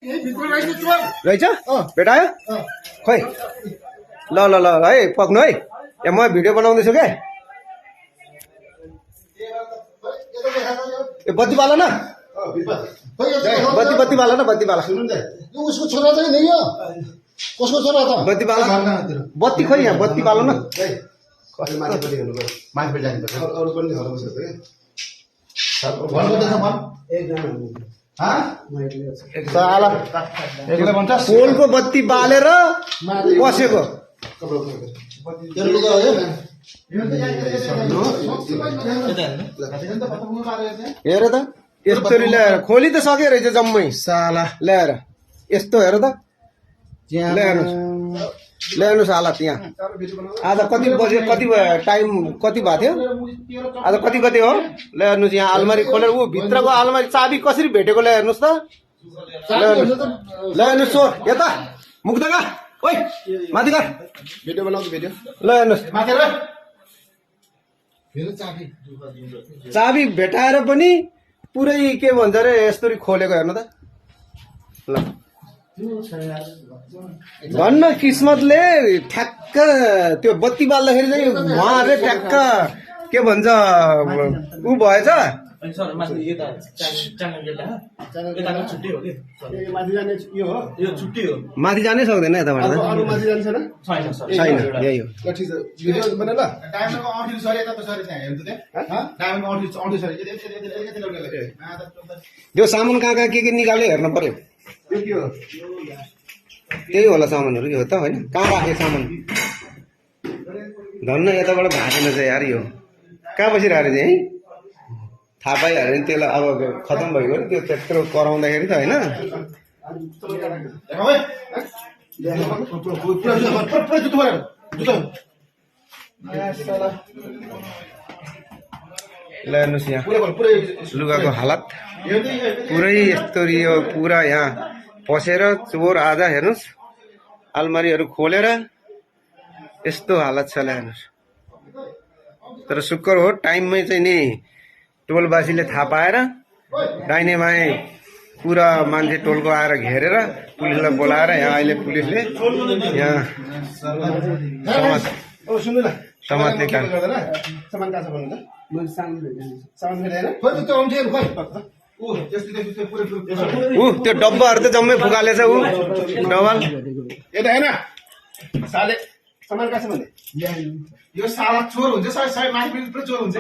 रहेछ भेटायो खै ल ल ल है पक्नु है यहाँ म भिडियो बनाउँदैछु क्या ए बत्ती बाल न बत्ती बाल न बत्ती बाल उसको छोरा चाहिँ नि यो कसको छोरा त बत्ती बाल बत्ती खोइ यहाँ बत्ती बाल न मान्छेपट्टि हेर्नु मान्छेपट्टि जानुपर्छ अरू पनि घर बसेको पोलको बत्ती बालेर बसेको हेर त यस्तरी ल्याएर खोली त सके रहेछ जम्मै साला ल्याएर यस्तो हेर त ल्याउनु साला त्यहाँ आज कति बजे कति टाइम कति भएको थियो आज कति कति हो ल्याउनुहोस् यहाँ आलमारी खोलेर ऊ भित्रको आलमारी चाबी कसरी भेटेको ल्याउनुहोस् त ल्याउनुहोस् सो यता मुक्तका ओइ माथि का भिडियो बनाउँछु भिडियो ल्याउनुहोस् चाबी भेटाएर पनि पुरै के भन्छ अरे यस्तरी खोलेको हेर्नु त ल भन्न किस्मतले ठ्याक्क त्यो बत्ती बाल्दाखेरि चाहिँ उहाँले ठ्याक्क के भन्छ ऊ भएछ माथि जानै सक्दैन यताबाट छैन यही हो त्यो सामान कहाँ कहाँ के निकाल्यो हेर्नु पर्यो त्यही होला सामानहरू यो त होइन कहाँ राख्यो सामान धन्न यताबाट भागेन चाहिँ यार यो कहाँ बसिरहेको चाहिँ है थाहा पाइहाल्यो नि त्यसलाई अब खतम भइगयो नि त्यो त्यत्रो कराउँदाखेरि त होइन ल हेर्नुहोस् यहाँ लुगाको हालत पुरै यस्तो यो पुरा यहाँ पसेर चोर आज हेर्नुहोस् आलमारीहरू खोलेर यस्तो हालत छ ल हेर्नुहोस् तर शुक्र हो टाइममै चाहिँ नि टोलवासीले थाहा पाएर दाहिने बाएँ पुरा मान्छे टोलको आएर घेरेर पुलिसलाई बोलाएर यहाँ अहिले पुलिसले यहाँ समाजले काम ऊ त्यो डब्बाहरू त जम्मै फुकालेछ ऊ डबल यता हेर्न साले सामान कहाँ छ भने यो साला चोर हुन्छ माथि चोर हुन्छ